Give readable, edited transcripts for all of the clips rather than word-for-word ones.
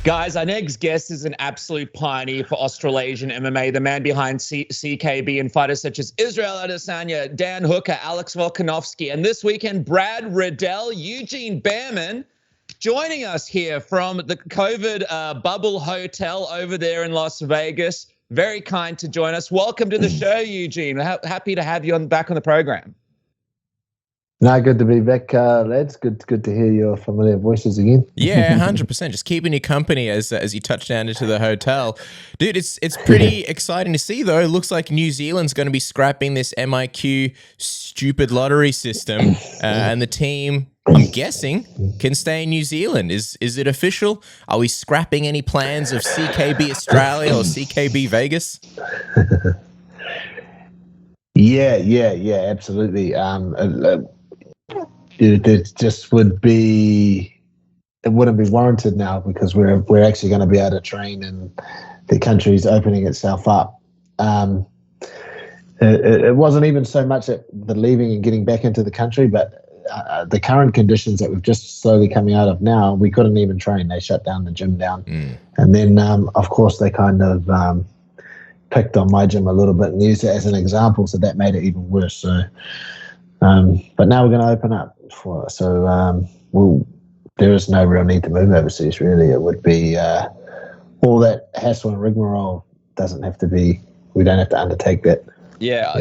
Guys, our next guest is an absolute pioneer for Australasian MMA, the man behind CKB and fighters such as Israel Adesanya, Dan Hooker, Alex Volkanovski, and this weekend, Brad Riddell, Eugene Bareman, joining us here from the COVID bubble hotel over there in Las Vegas. Very kind to join us. Welcome to the show, Eugene. Happy to have you back on the program. No, good to be back, lads. Good to hear your familiar voices again. Yeah, 100%. Just keeping you company as you touch down into the hotel. Dude, it's pretty exciting to see, though. It looks like New Zealand's going to be scrapping this MIQ stupid lottery system, and the team, I'm guessing, can stay in New Zealand. Is it official? Are we scrapping any plans of CKB Australia or CKB Vegas? Yeah, absolutely. It just wouldn't be warranted now because we're actually going to be able to train and the country's opening itself up. It wasn't even so much at the leaving and getting back into the country, but the current conditions that we've just slowly coming out of now, we couldn't even train. They shut down the gym down. And then, of course, they kind of picked on my gym a little bit and used it as an example, so that made it even worse. So, but now we're going to open up. There is no real need to move overseas, really. It would be all that hassle and rigmarole doesn't have to be, we don't have to undertake that. Yeah.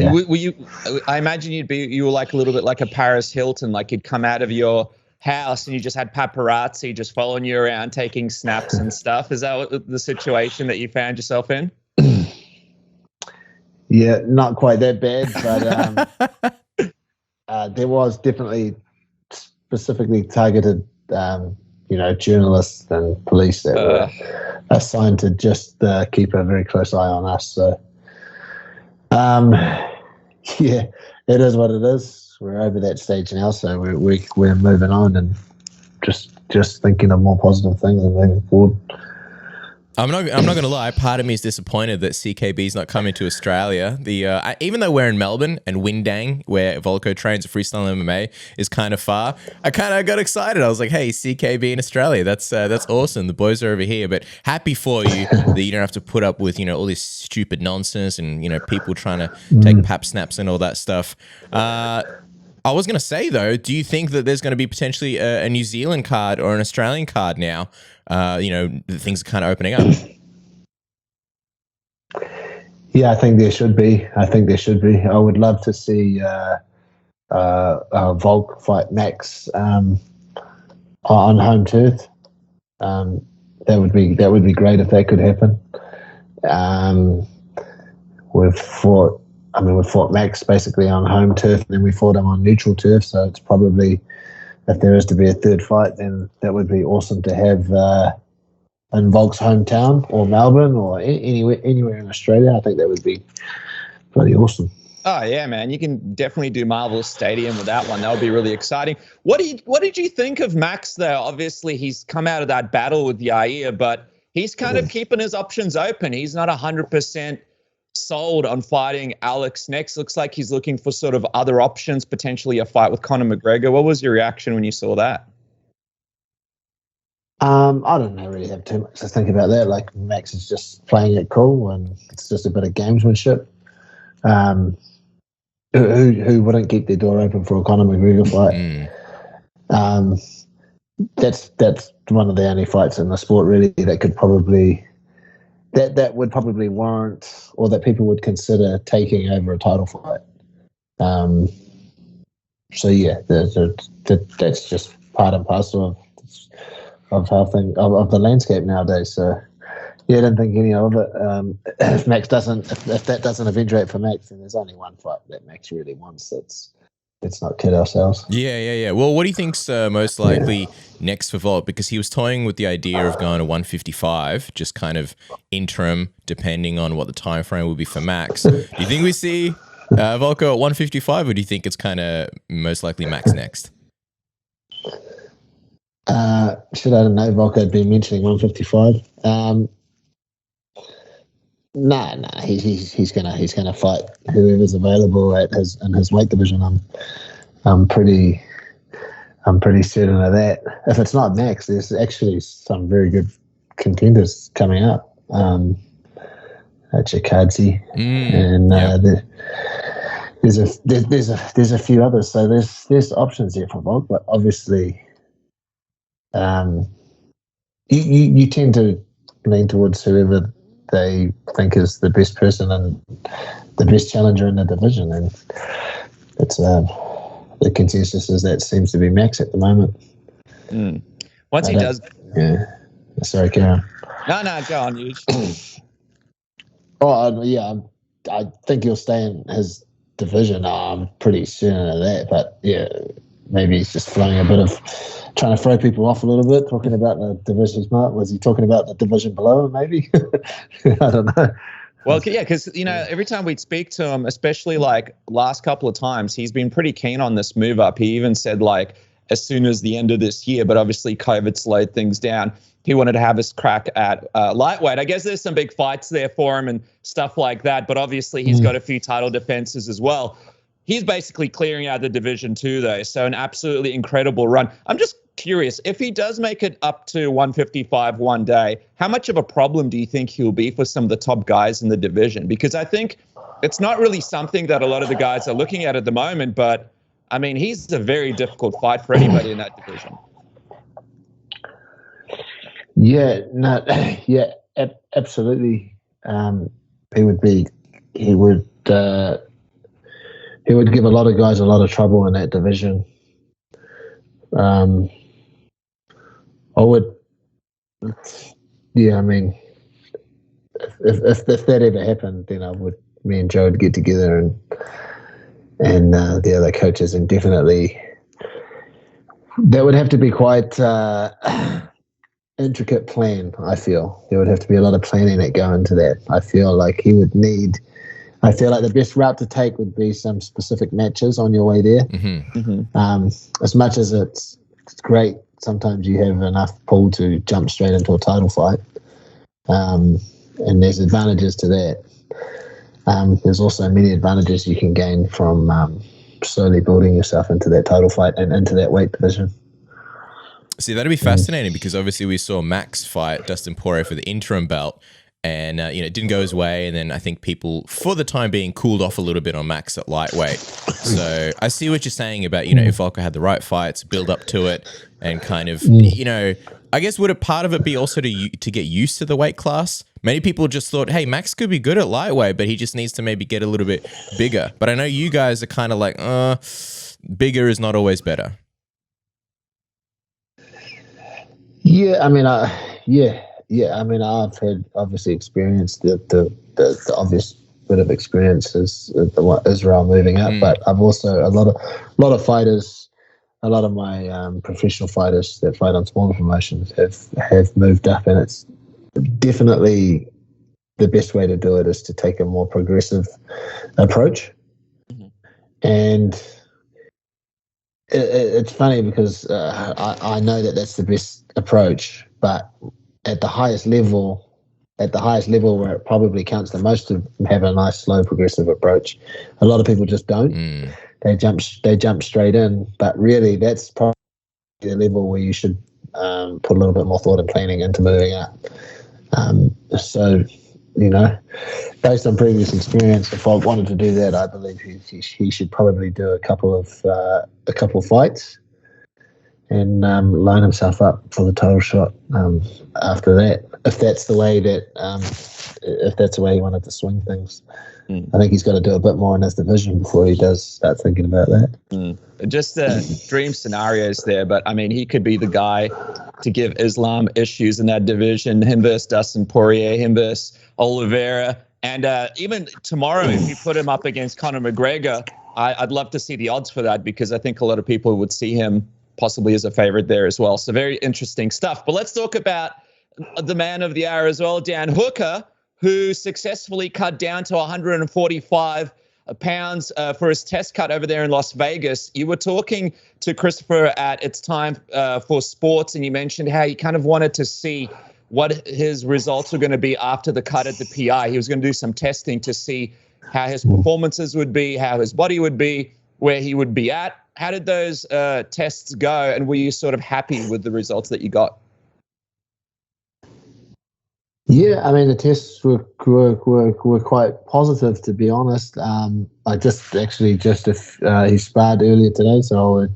I imagine you were like a little bit like a Paris Hilton, like you'd come out of your house and you just had paparazzi just following you around, taking snaps and stuff. Is that the situation that you found yourself in? Yeah, not quite that bad, but there was definitely specifically targeted, journalists and police that were assigned to just keep a very close eye on us. So, yeah, it is what it is. We're over that stage now, so we're moving on and just thinking of more positive things and moving forward. I'm not going to lie. Part of me is disappointed that CKB's not coming to Australia. Even though we're in Melbourne and Windang, where Volko trains at freestyle MMA, is kind of far. I kind of got excited. I was like, "Hey, CKB in Australia. That's awesome. The boys are over here." But happy for you that you don't have to put up with all this stupid nonsense and people trying to take pap snaps and all that stuff. I was going to say though, do you think that there's going to be potentially a New Zealand card or an Australian card now? Things are kind of opening up. Yeah, I think there should be. I would love to see Volk fight Max on home turf. That would be great if that could happen. We've fought Max basically on home turf, and then we fought him on neutral turf. So it's probably, if there is to be a third fight, then that would be awesome to have in Volk's hometown or Melbourne or anywhere in Australia. I think that would be pretty awesome. Oh yeah, man! You can definitely do Marvel Stadium with that one. That would be really exciting. What did you think of Max though? Obviously, he's come out of that battle with Yair, but he's kind of keeping his options open. He's not 100% sold on fighting Alex next. Looks like he's looking for sort of other options, potentially a fight with Conor McGregor. What was your reaction when you saw that? I don't really have too much to think about that. Like, Max is just playing it cool, and it's just a bit of gamesmanship. Who wouldn't keep their door open for a Conor McGregor fight? That's one of the only fights in the sport really that could probably that would probably warrant, or that people would consider taking over a title fight. So yeah, that's just part and parcel of the landscape nowadays. So yeah, I don't think any of it. If that doesn't eventuate for Max, then there's only one fight that Max really wants. Let's not kid ourselves. Yeah. Well, what do you think's most likely next for Volt? Because he was toying with the idea of going to 155, just kind of interim, depending on what the time frame will be for Max. Do you think we see Volko at 155, or do you think it's kind of most likely Max next? Should I know Volko had been mentioning 155? No, he's gonna fight whoever's available in his weight division. I'm pretty certain of that. If it's not Max, there's actually some very good contenders coming up. Chikadze, and there's a few others. So there's options there for Volk, but obviously, you tend to lean towards whoever they think is the best person and the best challenger in the division, and it's the consensus is that seems to be Max at the moment. Once he does, Sorry, Karen. No, go on, you. I think he'll stay in his division. I'm pretty certain of that, but maybe he's just throwing a bit of trying to throw people off a little bit, talking about the division. Was he talking about the division below him, maybe? I don't know. Well, yeah, because, every time we'd speak to him, especially like last couple of times, he's been pretty keen on this move up. He even said like as soon as the end of this year, but obviously COVID slowed things down. He wanted to have his crack at lightweight. I guess there's some big fights there for him and stuff like that, but obviously he's got a few title defenses as well. He's basically clearing out the division too, though, so an absolutely incredible run. I'm just curious, if he does make it up to 155 one day, how much of a problem do you think he'll be for some of the top guys in the division? Because I think it's not really something that a lot of the guys are looking at the moment, but, I mean, he's a very difficult fight for anybody in that division. Absolutely. He would give a lot of guys a lot of trouble in that division. I mean, if that ever happened, then me and Joe would get together and the other coaches, and definitely that would have to be quite intricate plan. I feel there would have to be a lot of planning that go into that. I feel like the best route to take would be some specific matches on your way there. As much as it's great, sometimes you have enough pull to jump straight into a title fight, and there's advantages to that. There's also many advantages you can gain from slowly building yourself into that title fight and into that weight division. See, that'd be fascinating because obviously we saw Max fight Dustin Poirier for the interim belt, and it didn't go his way. And then I think people, for the time being, cooled off a little bit on Max at lightweight. So I see what you're saying about if Volko had the right fights, build up to it, and kind of I guess would a part of it be also to get used to the weight class? Many people just thought, hey, Max could be good at lightweight, but he just needs to maybe get a little bit bigger. But I know you guys are kind of like, bigger is not always better. I mean, I've had obviously experienced the obvious bit of experiences the Israel moving up, but I've also a lot of fighters, a lot of my professional fighters that fight on smaller promotions have moved up, and it's definitely the best way to do it is to take a more progressive approach. And it's funny because I know that that's the best approach, but at the highest level where it probably counts the most to have a nice slow progressive approach, a lot of people just don't. They jump straight in, but really that's probably the level where you should put a little bit more thought and planning into moving up. So based on previous experience, if I wanted to do that, I believe he should probably do a couple of fights and line himself up for the title shot after that. If that's the way he wanted to swing things, I think he's got to do a bit more in his division before he does start thinking about that. Just dream scenarios there, but I mean, he could be the guy to give Islam issues in that division. Him versus Dustin Poirier, him versus Oliveira, and even tomorrow, if you put him up against Conor McGregor, I'd love to see the odds for that because I think a lot of people would see him possibly as a favorite there as well. So very interesting stuff. But let's talk about the man of the hour as well, Dan Hooker, who successfully cut down to 145 pounds for his test cut over there in Las Vegas. You were talking to Christopher at It's Time for Sports, and you mentioned how he kind of wanted to see what his results were going to be after the cut at the PI. He was going to do some testing to see how his performances would be, how his body would be, where he would be at. How did those tests go, and were you sort of happy with the results that you got? Yeah, I mean the tests were quite positive, to be honest. I just he sparred earlier today, so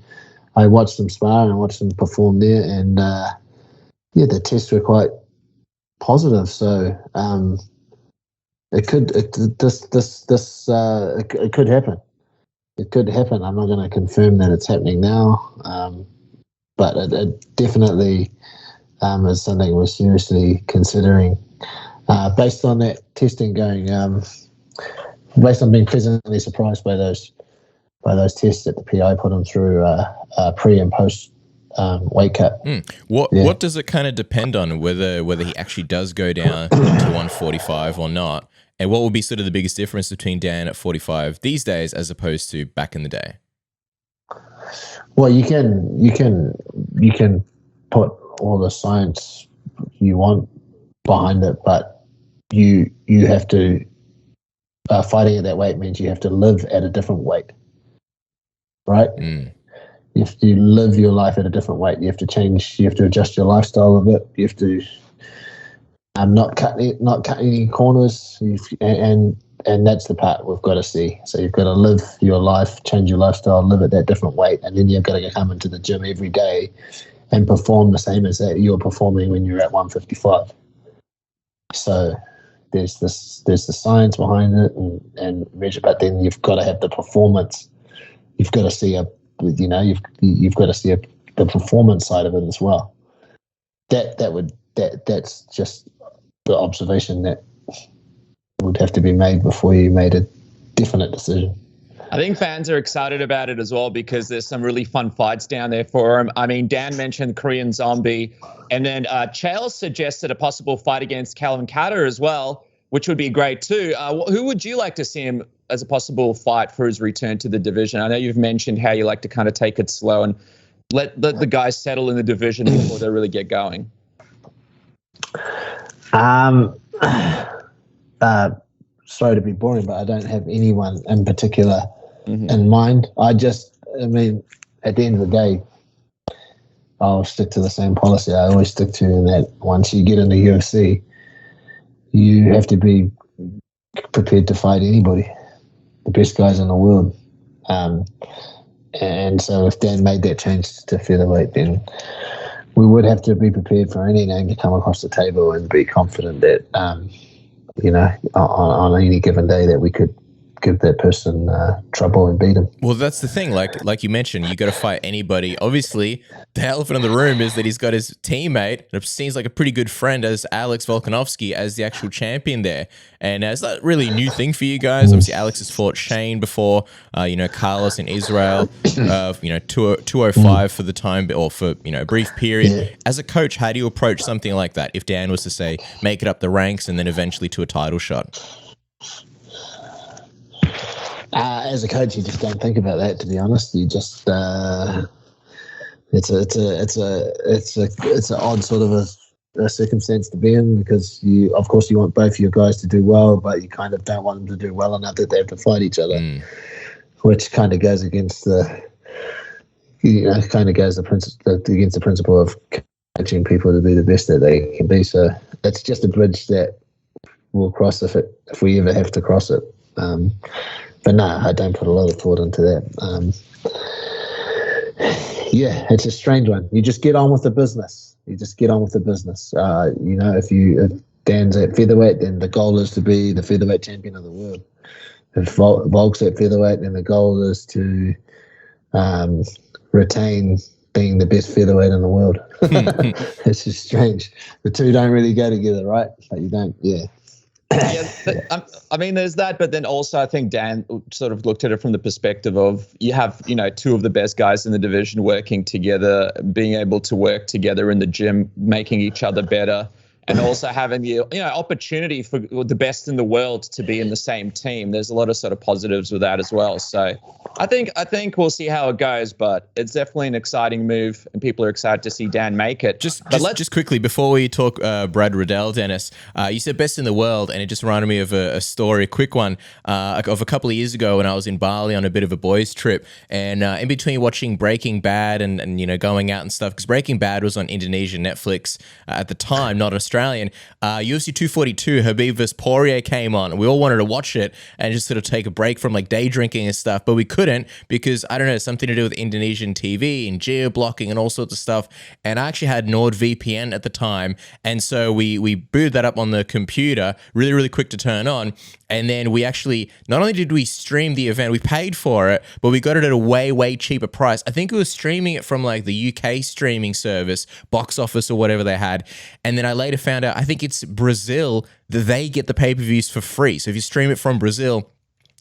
I watched him spar and watched him perform there, and yeah, the tests were quite positive. So it could happen. It could happen. I'm not going to confirm that it's happening now, but it definitely is something we're seriously considering. Based on that testing going, based on being pleasantly surprised by those tests that the PI put him through pre and post weight cut. What does it kind of depend on whether he actually does go down to 145 or not? And what will be sort of the biggest difference between Dan at 45 these days as opposed to back in the day? Well, you can put all the science you want behind it, but you have to fighting at that weight means you have to live at a different weight, right? You have to live your life at a different weight. You have to change. You have to adjust your lifestyle a bit. You have to not cut any corners, and that's the part we've got to see. So you've got to live your life, change your lifestyle, live at that different weight, and then you've got to come into the gym every day and perform the same as that you're performing when you're at 155. So there's the science behind it and measure, but then you've got to have the performance. You've got to see you've got to see the performance side of it as well. That's just the observation that would have to be made before you made a definite decision. I think fans are excited about it as well because there's some really fun fights down there for him. I mean, Dan mentioned Korean Zombie, and then Chael suggested a possible fight against Calvin Carter as well, which would be great too. Who would you like to see him as a possible fight for his return to the division? I know you've mentioned how you like to kind of take it slow and let the guys settle in the division before they really get going. Sorry to be boring, but I don't have anyone in particular in mind. I mean, at the end of the day, I'll stick to the same policy I always stick to, in that once you get into UFC, you have to be prepared to fight anybody, the best guys in the world. And so if Dan made that change to featherweight, then we would have to be prepared for any name to come across the table and be confident that, on any given day that we could give that person trouble and beat him. Well, that's the thing. Like you mentioned, you got to fight anybody. Obviously, the elephant in the room is that he's got his teammate, it seems like a pretty good friend, as Alex Volkanovski, as the actual champion there. And it's not really a new thing for you guys. Obviously, Alex has fought Shane before, Carlos in Israel, 205 for the time, or for, a brief period. Yeah. As a coach, how do you approach something like that if Dan was to say, make it up the ranks and then eventually to a title shot? As a coach, you just don't think about that. To be honest, you just it's an odd sort of a circumstance to be in, because you want both your guys to do well, but you kind of don't want them to do well enough that they have to fight each other, which kind of goes against against the principle of coaching people to be the best that they can be. So it's just a bridge that we'll cross if we ever have to cross it. But no, I don't put a lot of thought into that. It's a strange one. You just get on with the business. If Dan's at featherweight, then the goal is to be the featherweight champion of the world. If Volk's at featherweight, then the goal is to retain being the best featherweight in the world. It's just strange. The two don't really go together, right? But you don't, I mean, there's that, but then also I think Dan sort of looked at it from the perspective of you have, two of the best guys in the division working together, being able to work together in the gym, making each other better, and also having the opportunity for the best in the world to be in the same team. There's a lot of sort of positives with that as well. So I think we'll see how it goes, but it's definitely an exciting move, and people are excited to see Dan make it. Just quickly before we talk Brad Riddell, Dennis, you said best in the world, and it just reminded me of a story, a quick one, of a couple of years ago when I was in Bali on a bit of a boys' trip, and in between watching Breaking Bad and going out and stuff, because Breaking Bad was on Indonesian Netflix at the time, not Australian. UFC 242, Khabib vs Poirier came on, and we all wanted to watch it and just sort of take a break from like day drinking and stuff, but we couldn't because, I don't know, something to do with Indonesian TV and geo-blocking and all sorts of stuff. And I actually had NordVPN at the time. And so we booted that up on the computer, really, really quick to turn on. And then we actually, not only did we stream the event, we paid for it, but we got it at a way, way cheaper price. I think it was streaming it from like the UK streaming service, Box Office or whatever they had. And then I later found out, I think it's Brazil, that they get the pay-per-views for free. So if you stream it from Brazil,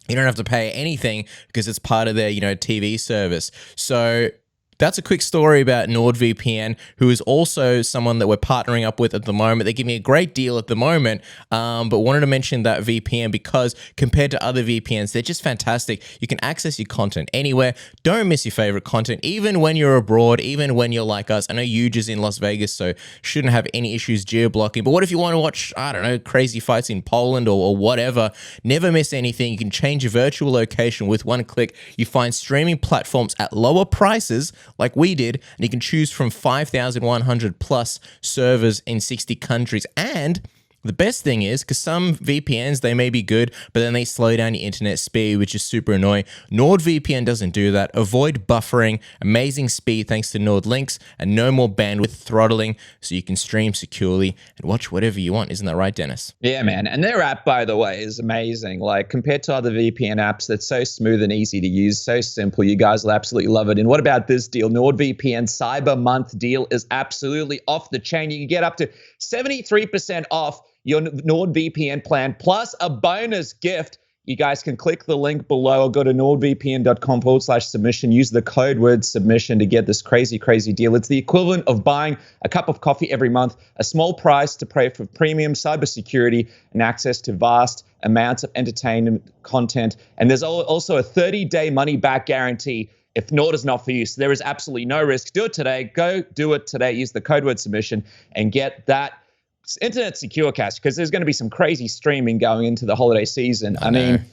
you don't have to pay anything because it's part of their, TV service. So that's a quick story about NordVPN, who is also someone that we're partnering up with at the moment. They give me a great deal at the moment, but wanted to mention that VPN because compared to other VPNs, they're just fantastic. You can access your content anywhere. Don't miss your favorite content, even when you're abroad, even when you're like us. I know Huge is in Las Vegas, so shouldn't have any issues geo-blocking. But what if you want to watch, I don't know, crazy fights in Poland or whatever? Never miss anything. You can change your virtual location with one click. You find streaming platforms at lower prices, like we did, and you can choose from 5,100 plus servers in 60 countries. And the best thing is, because some VPNs, they may be good, but then they slow down your internet speed, which is super annoying. NordVPN doesn't do that. Avoid buffering, amazing speed thanks to Nord links, and no more bandwidth throttling, so you can stream securely and watch whatever you want. Isn't that right, Dennis? Yeah, man. And their app, by the way, is amazing. Like, compared to other VPN apps, that's so smooth and easy to use, so simple. You guys will absolutely love it. And what about this deal? NordVPN Cyber Month deal is absolutely off the chain. You can get up to 73% off your NordVPN plan, plus a bonus gift. You guys can click the link below or go to nordvpn.com/submission. Use the code word submission to get this crazy, crazy deal. It's the equivalent of buying a cup of coffee every month, a small price to pay for premium cybersecurity and access to vast amounts of entertainment content. And there's also a 30-day money-back guarantee if Nord is not for you. So there is absolutely no risk. Do it today. Go do it today. Use the code word submission and get that internet secure cash, because there's going to be some crazy streaming going into the holiday season. I mean,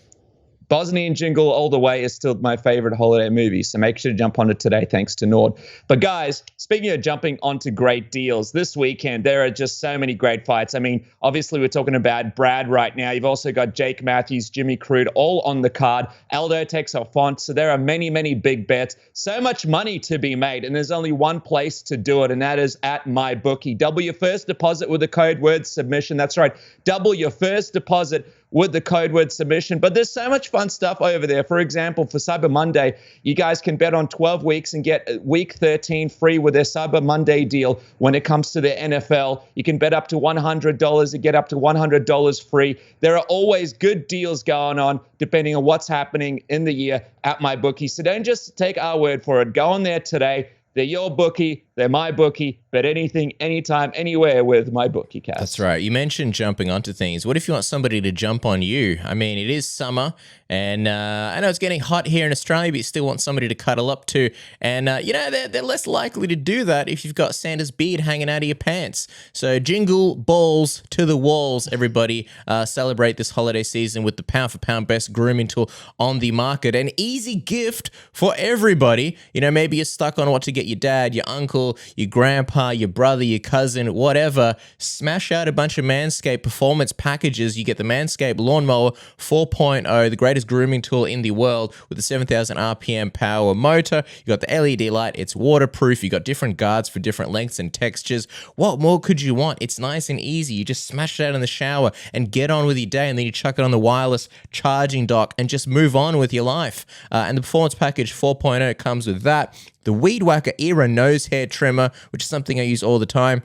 Bosnian Jingle All the Way is still my favorite holiday movie, so make sure to jump on it today thanks to Nord. But guys, speaking of jumping onto great deals, this weekend there are just so many great fights. I mean, obviously we're talking about Brad right now. You've also got Jake Matthews, Jimmy Crude, all on the card. Aldo takes off Font, so there are many, many big bets. So much money to be made, and there's only one place to do it, and that is at MyBookie. Double your first deposit with the code word submission. That's right, double your first deposit with the code word submission. But there's so much fun stuff over there. For example, for Cyber Monday, you guys can bet on 12 weeks and get week 13 free with their Cyber Monday deal. When it comes to the NFL, you can bet up to $100 and get up to $100 free. There are always good deals going on depending on what's happening in the year at MyBookie. So don't just take our word for it. Go on there today. They're your bookie. They're my bookie. Bet anything, anytime, anywhere with MyBookie, Cass. That's right. You mentioned jumping onto things. What if you want somebody to jump on you? I mean, it is summer, and I know it's getting hot here in Australia, but you still want somebody to cuddle up to. And, they're less likely to do that if you've got Santa's beard hanging out of your pants. So jingle balls to the walls, everybody. Celebrate this holiday season with the pound-for-pound best grooming tool on the market. An easy gift for everybody. Maybe you're stuck on what to get your dad, your uncle, your grandpa, your brother, your cousin, whatever. Smash out a bunch of Manscaped performance packages. You get the Manscaped Lawnmower 4.0, the greatest grooming tool in the world with the 7,000 RPM power motor. You got the LED light. It's waterproof. You got different guards for different lengths and textures. What more could you want? It's nice and easy. You just smash it out in the shower and get on with your day, and then you chuck it on the wireless charging dock and just move on with your life. And the Performance Package 4.0 comes with that. The Weed Whacker Era Nose Hair Trimmer, which is something I use all the time.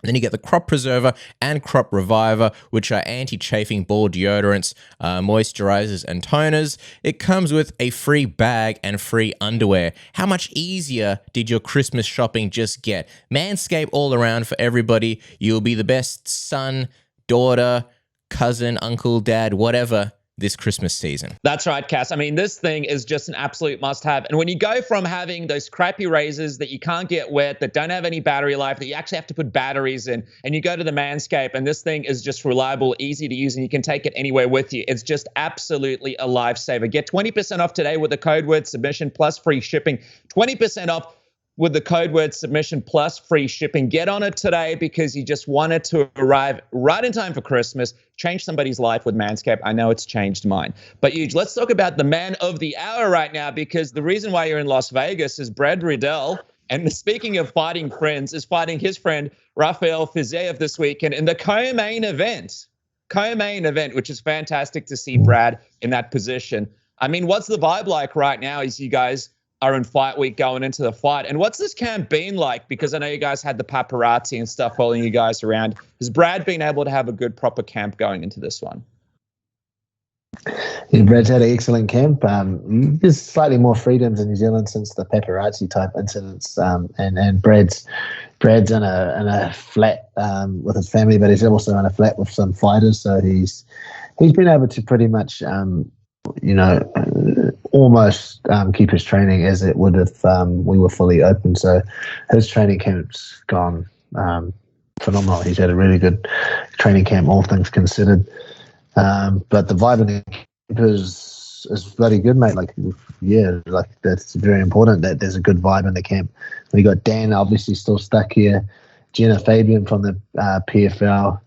Then you get the Crop Preserver and Crop Reviver, which are anti-chafing ball deodorants, moisturizers, and toners. It comes with a free bag and free underwear. How much easier did your Christmas shopping just get? Manscaped all around for everybody. You'll be the best son, daughter, cousin, uncle, dad, whatever. this Christmas season. That's right, Cass. I mean, this thing is just an absolute must-have. And when you go from having those crappy razors that you can't get wet, that don't have any battery life, that you actually have to put batteries in, and you go to the Manscaped, and this thing is just reliable, easy to use, and you can take it anywhere with you. It's just absolutely a lifesaver. Get 20% off today with the code word submission plus free shipping. 20% off with the code word submission plus free shipping. Get on it today because you just want it to arrive right in time for Christmas. Change somebody's life with Manscaped. I know it's changed mine. But Huge, let's talk about the man of the hour right now, because the reason why you're in Las Vegas is Brad Riddell. And speaking of fighting friends, is fighting his friend Rafael Fiziev this weekend in the co-main event, which is fantastic to see Brad in that position. I mean, what's the vibe like right now as you guys are in fight week going into the fight? And what's this camp been like? Because I know you guys had the paparazzi and stuff following you guys around. Has Brad been able to have a good, proper camp going into this one? Yeah, Brad's had an excellent camp. There's slightly more freedoms in New Zealand since the paparazzi type incidents. And Brad's in a flat with his family, but he's also in a flat with some fighters. So he's been able to pretty much almost keep his training as it would if we were fully open. So his training camp's gone phenomenal. He's had a really good training camp, all things considered. But the vibe in the camp is bloody good, mate. Like that's very important that there's a good vibe in the camp. We got Dan obviously still stuck here, Jenna Fabian from the PFL,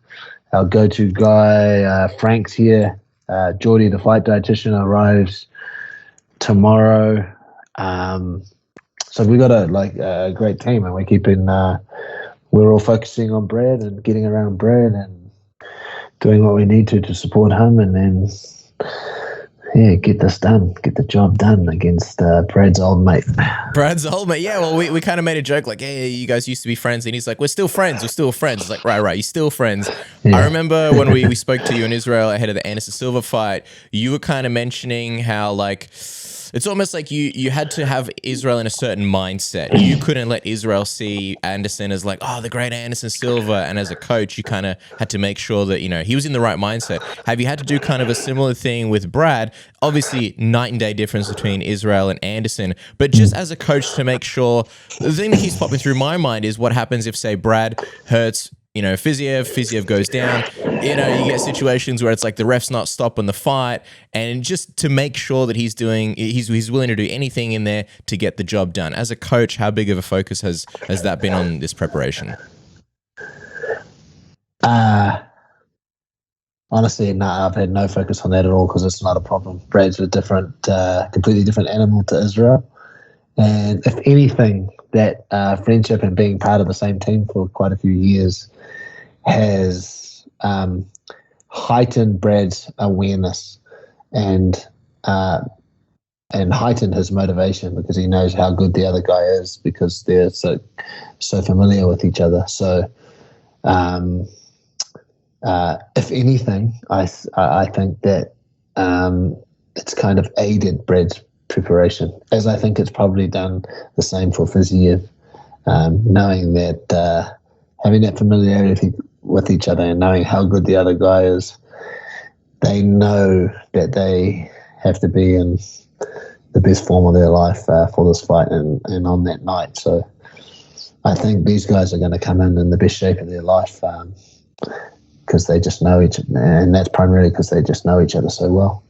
our go-to guy, Frank's here. Geordie, the fight dietitian, arrives tomorrow. So we got a great team, and we're all focusing on Brad and getting around Brad and doing what we need to support him, and then get the job done against Brad's old mate. Brad's old mate, yeah. Well, we kind of made a joke like, hey, you guys used to be friends, and he's like, we're still friends. It's like, right, you're still friends. Yeah. I remember when we spoke to you in Israel ahead of the Anderson Silva fight, you were kind of mentioning how it's almost like you had to have Israel in a certain mindset. You couldn't let Israel see Anderson as like, oh, the great Anderson Silva. And as a coach, you kind of had to make sure that, he was in the right mindset. Have you had to do kind of a similar thing with Brad? Obviously, night and day difference between Israel and Anderson. But just as a coach to make sure, the thing that keeps popping through my mind is what happens if, say, Brad hurts Fiziev goes down. You get situations where it's like the ref's not stopping the fight, and just to make sure that he's willing to do anything in there to get the job done. As a coach, how big of a focus has that been on this preparation? Honestly, I've had no focus on that at all because it's not a problem. Brad's a completely different animal to Israel. And if anything, that friendship and being part of the same team for quite a few years has heightened Brad's awareness and heightened his motivation, because he knows how good the other guy is because they're so familiar with each other. So if anything, I think that it's kind of aided Brad's preparation, as I think it's probably done the same for Fiziev, knowing that having that familiarity with each other and knowing how good the other guy is, they know that they have to be in the best form of their life for this fight and on that night. So I think these guys are going to come in the best shape of their life because they just know each other, and that's primarily because they just know each other so well.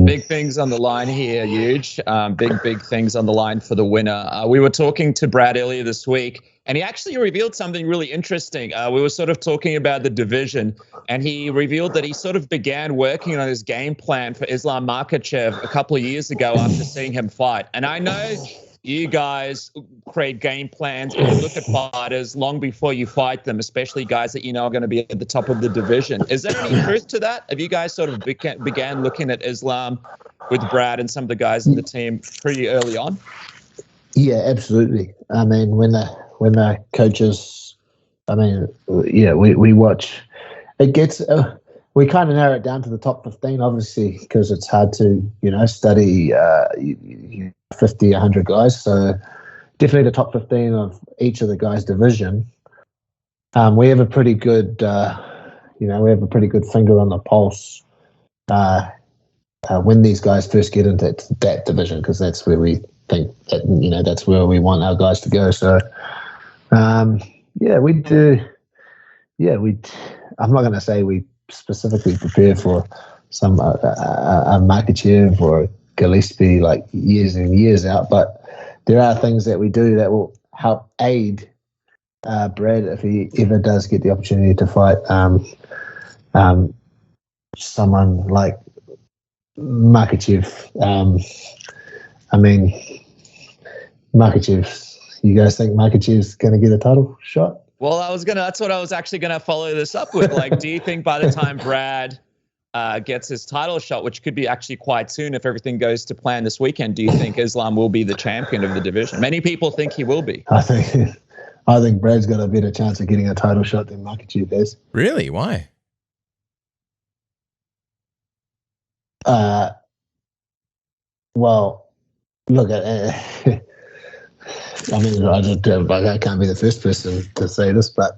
Big things on the line here, Huge. Big things on the line for the winner. We were talking to Brad earlier this week, and he actually revealed something really interesting. We were sort of talking about the division, and he revealed that he sort of began working on his game plan for Islam Makhachev a couple of years ago after seeing him fight. And I know you guys create game plans and you look at fighters long before you fight them, especially guys that are going to be at the top of the division. Is there any truth to that? Have you guys sort of began looking at Islam with Brad and some of the guys in the team pretty early on? Yeah, absolutely. I mean, when the coaches, we watch. It gets. We kind of narrow it down to the top 15, obviously, because it's hard to, study 50, 100 guys. So definitely the top 15 of each of the guys' division. We have a pretty good, we have a pretty good finger on the pulse when these guys first get into that division, because that's where we think that, that's where we want our guys to go. So, we do. Yeah, I'm not going to say we specifically prepare for some a Makhachev or Gillespie like years and years out, but there are things that we do that will help aid Brad if he ever does get the opportunity to fight someone like Makhachev. Makhachev. You guys think Makhachev's going to get a title shot? Well, that's what I was actually gonna follow this up with. Like, do you think by the time Brad gets his title shot, which could be actually quite soon if everything goes to plan this weekend, do you think Islam will be the champion of the division? Many people think he will be. I think Brad's got a better chance of getting a title shot than Makhachev does. Really? Why? Well, look at. I can't be the first person to say this, but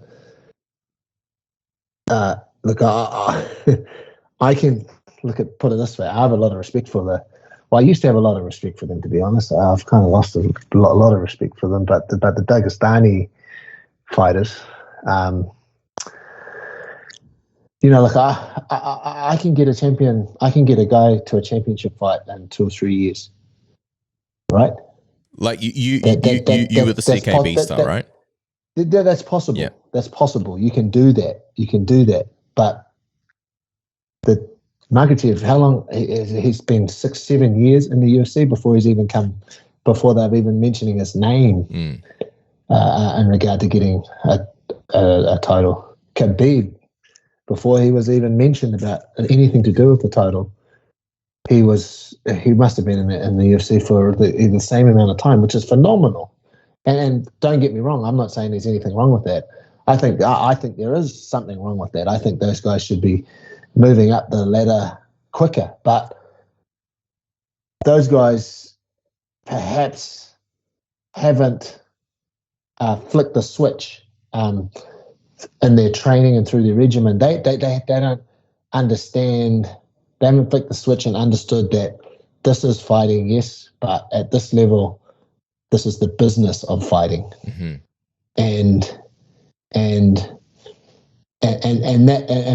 look, I can put it this way. I have a lot of respect for I used to have a lot of respect for them, to be honest. I've kind of lost a lot of respect for them, but the Dagestani fighters, I can get a champion. I can get a guy to a championship fight in 2 or 3 years, right? Like you with the CKB style, right? That's possible. Yeah. That's possible. You can do that. But the Makhachev, how long? He's been 6-7 years in the UFC before they've even mentioning his name in regard to getting a title. Khabib, before he was even mentioned about anything to do with the title, he must have been in the UFC for the same amount of time, which is phenomenal. And don't get me wrong, I'm not saying there's anything wrong with that. I think there is something wrong with that. I think those guys should be moving up the ladder quicker. But those guys perhaps haven't flicked the switch in their training and through their regimen. They don't understand. They haven't flicked the switch and understood that this is fighting, yes, but at this level, this is the business of fighting, and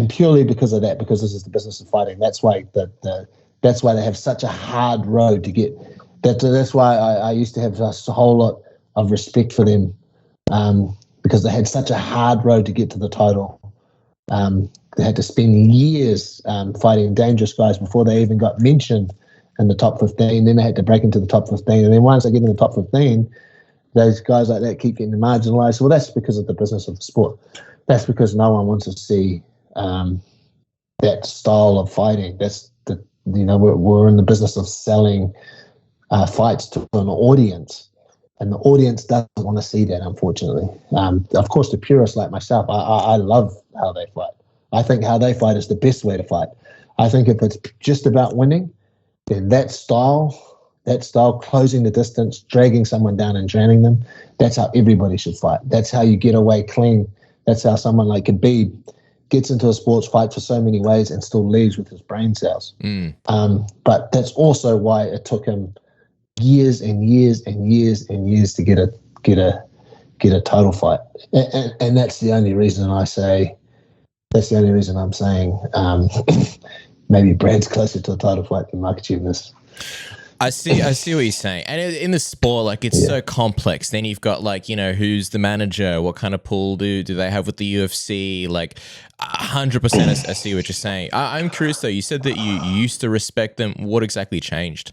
purely because of that, because this is the business of fighting. That's why that's why they have such a hard road to get. That's why I used to have a whole lot of respect for them, because they had such a hard road to get to the title. They had to spend years fighting dangerous guys before they even got mentioned in the top 15. Then they had to break into the top 15. And then once they get in the top 15, those guys like that keep getting marginalized. Well, that's because of the business of the sport. That's because no one wants to see that style of fighting. We're in the business of selling fights to an audience. And the audience doesn't want to see that, unfortunately. Of course, the purists like myself, I love how they fight. I think how they fight is the best way to fight. I think if it's just about winning, then that style, closing the distance, dragging someone down and drowning them, that's how everybody should fight. That's how you get away clean. That's how someone like Khabib gets into a sports fight for so many ways and still leaves with his brain cells. But that's also why it took him years and years and years and years to get a title fight. And that's the only reason I'm saying maybe Brad's closer to a title fight than Makhachev is. I see what you're saying. And in the sport, like, it's so complex. Then you've got, like, who's the manager? What kind of pull do they have with the UFC? Like, 100% I see what you're saying. I'm curious, though. You said that you used to respect them. What exactly changed?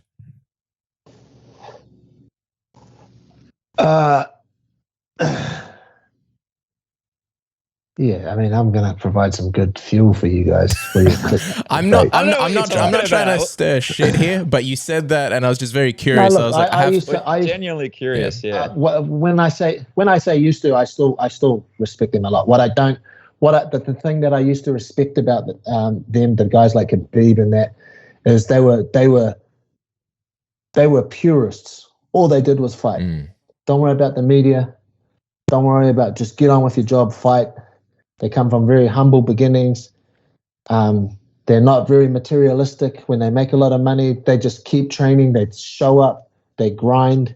Yeah, I mean, I'm gonna provide some good fuel for you guys. I'm not trying to stir shit here, but you said that, and I was just very curious. No, look, I was genuinely curious. Yeah. When I say used to, I still respect them a lot. The thing that I used to respect about them, the guys like Khabib and that, is they were purists. All they did was fight. Don't worry about the media. Don't worry about, just get on with your job, fight. They come from very humble beginnings. They're not very materialistic. When they make a lot of money, they just keep training. They show up, they grind,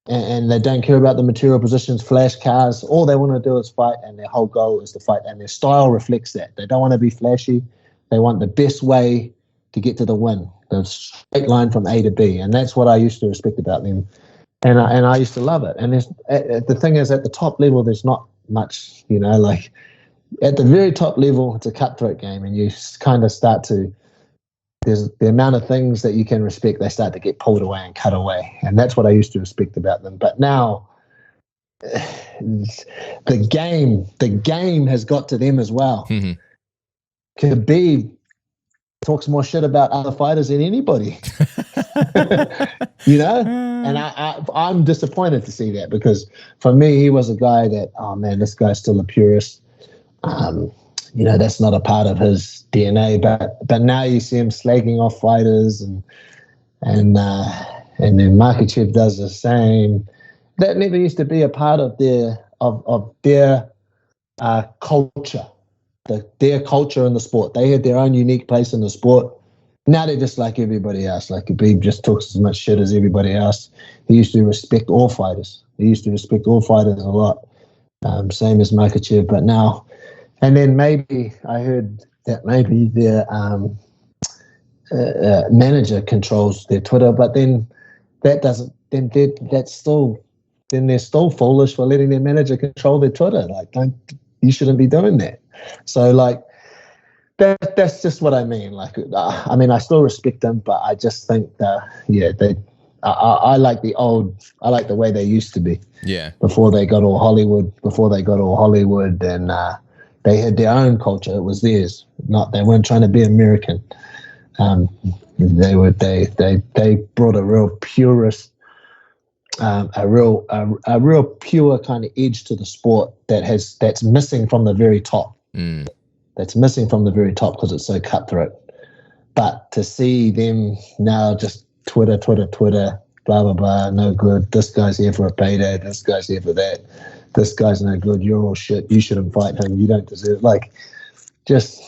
and they don't care about the material positions, flash cars. All they want to do is fight, and their whole goal is to fight. And their style reflects that. They don't want to be flashy. They want the best way to get to the win, the straight line from A to B. And that's what I used to respect about them. And I used to love it. And the thing is, at the top level, there's not much, like at the very top level, it's a cutthroat game, and you kind of start to, there's the amount of things that you can respect, they start to get pulled away and cut away. And that's what I used to respect about them. But now the game has got to them as well. Mm-hmm. Khabib talks more shit about other fighters than anybody, and I'm disappointed to see that, because for me, he was a guy that, oh man, this guy's still a purist. That's not a part of his DNA, but now you see him slagging off fighters, and then Makhachev does the same. That never used to be a part of their culture. Their culture in the sport. They had their own unique place in the sport. Now they're just like everybody else. Like Khabib just talks as much shit as everybody else. He used to respect all fighters. A lot. Same as Makhachev, but now, and then maybe I heard that maybe their manager controls their Twitter, but then that doesn't. Then they're still foolish for letting their manager control their Twitter. Like, you shouldn't be doing that. So like that's just what I mean. Like, I still respect them, but I just think I like the way they used to be. Yeah. Before they got all Hollywood, and they had their own culture. It was theirs. They weren't trying to be American. They brought a real purist, a real pure kind of edge to the sport that's missing from the very top. That's missing from the very top because it's so cutthroat. But to see them now just Twitter, blah, blah, blah, no good. This guy's here for a payday. This guy's here for that. This guy's no good. You're all shit. You shouldn't fight him. You don't deserve. Like, just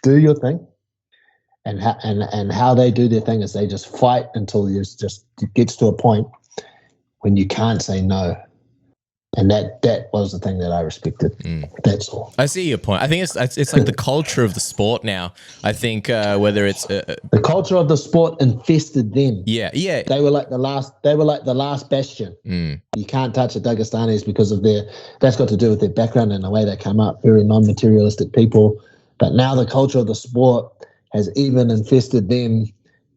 do your thing. And how they do their thing is they just fight until it gets to a point when you can't say no. And that was the thing that I respected. That's all. I see your point. I think it's like the culture of the sport now. I think whether it's the culture of the sport infested them. Yeah. They were like the last bastion. You can't touch the Dagestanis because of that's got to do with their background and the way they come up. Very non-materialistic people. But now the culture of the sport has even infested them.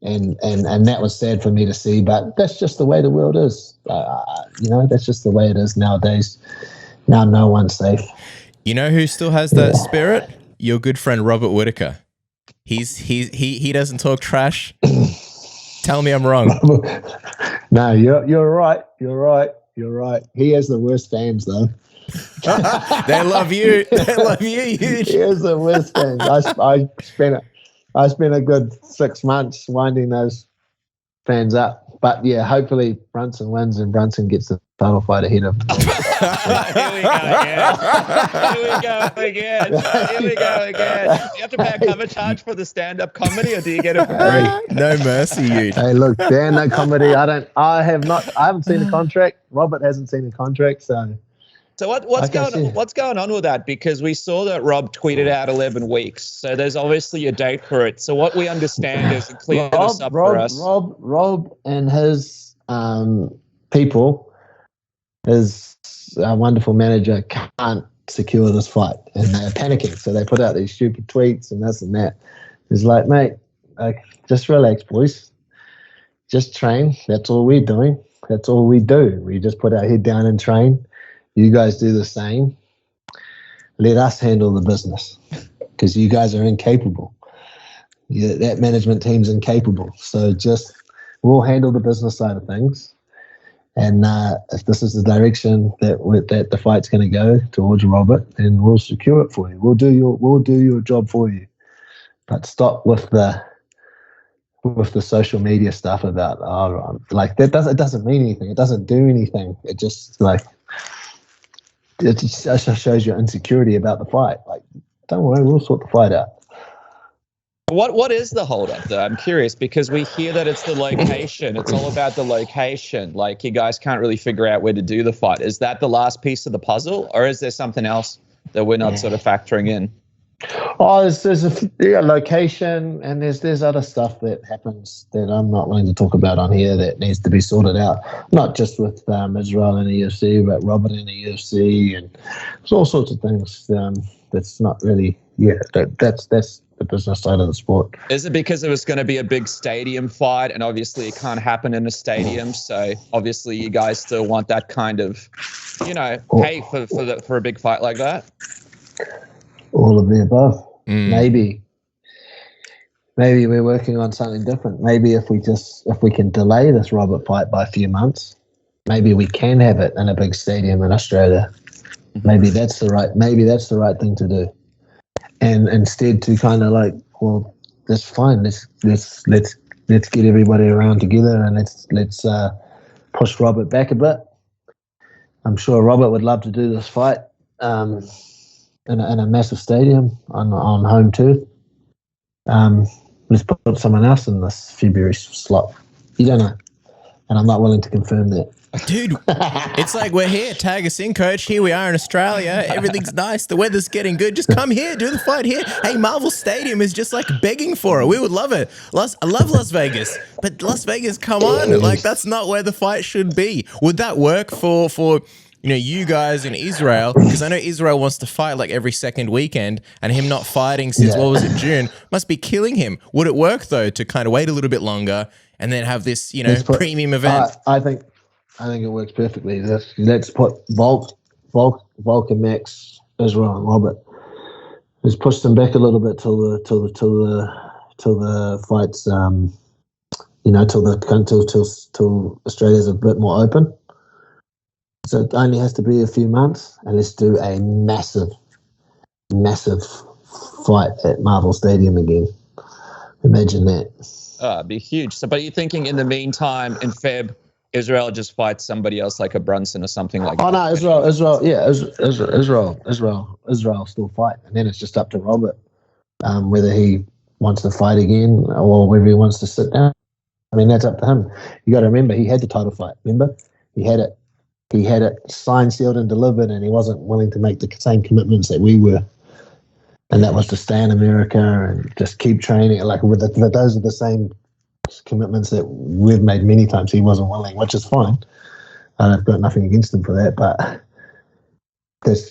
And that was sad for me to see, but that's just the way the world is. That's just the way it is nowadays. Now no one's safe. You know who still has that spirit? Your good friend Robert Whittaker. He doesn't talk trash. Tell me I'm wrong. No, you're right. He has the worst fans though. They love you. They love you huge. He has the worst fans. I spent a good 6 months winding those fans up. But yeah, hopefully Brunson wins and Brunson gets the title fight ahead of him. Here we go again. Do you have to pay a cover charge for the stand-up comedy, or do you get it for free? No mercy, you. Hey, look, Dan, no comedy. I haven't seen a contract. Robert hasn't seen a contract, so. So what's going on with that? Because we saw that Rob tweeted out 11 weeks. So there's obviously a date for it. So what we understand is, clear this up for us. Rob and his people, his wonderful manager, can't secure this fight, and they're panicking. So they put out these stupid tweets and this and that. It's like, mate, just relax, boys. Just train. That's all we're doing. That's all we do. We just put our head down and train. You guys do the same. Let us handle the business, because you guys are incapable. That management team's incapable. So we'll handle the business side of things. And if this is the direction that the fight's going to go towards Robert, then we'll secure it for you. We'll do your job for you. But stop with the social media stuff about like that. It doesn't mean anything. It doesn't do anything. It just it just shows your insecurity about the fight. Like, don't worry, we'll sort the fight out. What is the holdup though? I'm curious because we hear that it's the location. It's all about the location. Like you guys can't really figure out where to do the fight. Is that the last piece of the puzzle, or is there something else that we're not sort of factoring in? Oh, there's a location, and there's other stuff that happens that I'm not willing to talk about on here that needs to be sorted out. Not just with Israel and the UFC, but Robert and the UFC, and there's all sorts of things. That's not really that's the business side of the sport. Is it because it was going to be a big stadium fight, and obviously it can't happen in a stadium? So obviously you guys still want that kind of, pay for a big fight like that. All of the above. Maybe we're working on something different. Maybe if we can delay this Robert fight by a few months, maybe we can have it in a big stadium in Australia. Maybe that's the right thing to do. And instead to kind of like, well, that's fine. Let's get everybody around together and let's push Robert back a bit. I'm sure Robert would love to do this fight. In a massive stadium on home turf. Let's put someone else in this February slot. You don't know. And I'm not willing to confirm that. Dude, it's like we're here. Tag us in, coach. Here we are in Australia. Everything's nice. The weather's getting good. Just come here. Do the fight here. Hey, Marvel Stadium is just like begging for it. We would love it. I love Las Vegas. But Las Vegas, come on. Like, that's not where the fight should be. Would that work for you guys in Israel? Because I know Israel wants to fight like every second weekend, and him not fighting since, what was it, June, must be killing him. Would it work, though, to kind of wait a little bit longer and then have this, premium event? I think it works perfectly. Let's put Volk and Max, Israel and Robert. Let's push them back a little bit till the fights, till Australia's a bit more open. So it only has to be a few months, and let's do a massive fight at Marvel Stadium again. Imagine that. Oh, it'd be huge. So, but you're thinking in the meantime, in Feb, Israel just fights somebody else like a Brunson or something like that? Oh, no, Israel still fight. And then it's just up to Robert whether he wants to fight again or whether he wants to sit down. I mean, that's up to him. You got to remember, he had the title fight. Remember? He had it signed, sealed, and delivered, and he wasn't willing to make the same commitments that we were. And that was to stay in America and just keep training. Like those are the same commitments that we've made many times. He wasn't willing, which is fine. I've got nothing against him for that, but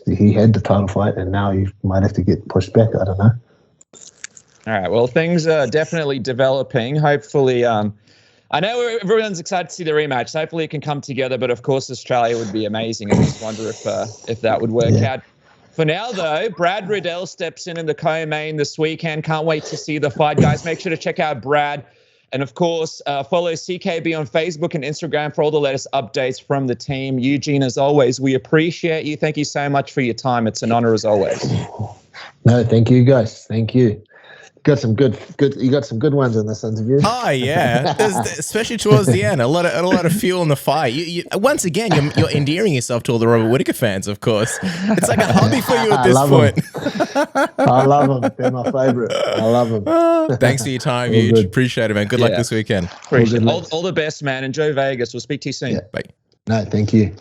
he had the title fight, and now he might have to get pushed back. I don't know. All right. Well, things are definitely developing. Hopefully, I know everyone's excited to see the rematch. So hopefully it can come together, but of course Australia would be amazing. I just wonder if that would work out. For now, though, Brad Riddell steps in the co-main this weekend. Can't wait to see the fight, guys. Make sure to check out Brad. And, of course, follow CKB on Facebook and Instagram for all the latest updates from the team. Eugene, as always, we appreciate you. Thank you so much for your time. It's an honor as always. No, thank you, guys. Thank you. You got some good ones in this interview. Oh yeah, especially towards the end, a lot of fuel in the fire. You once again, you're endearing yourself to all the Robert Whittaker fans. Of course, it's like a hobby for you at this point. I love them. They're my favorite. I love them. Thanks for your time, Huge. Appreciate it, man. Good luck this weekend. Appreciate it. All the best, man. Enjoy Vegas. We'll speak to you soon. Bye. No, thank you.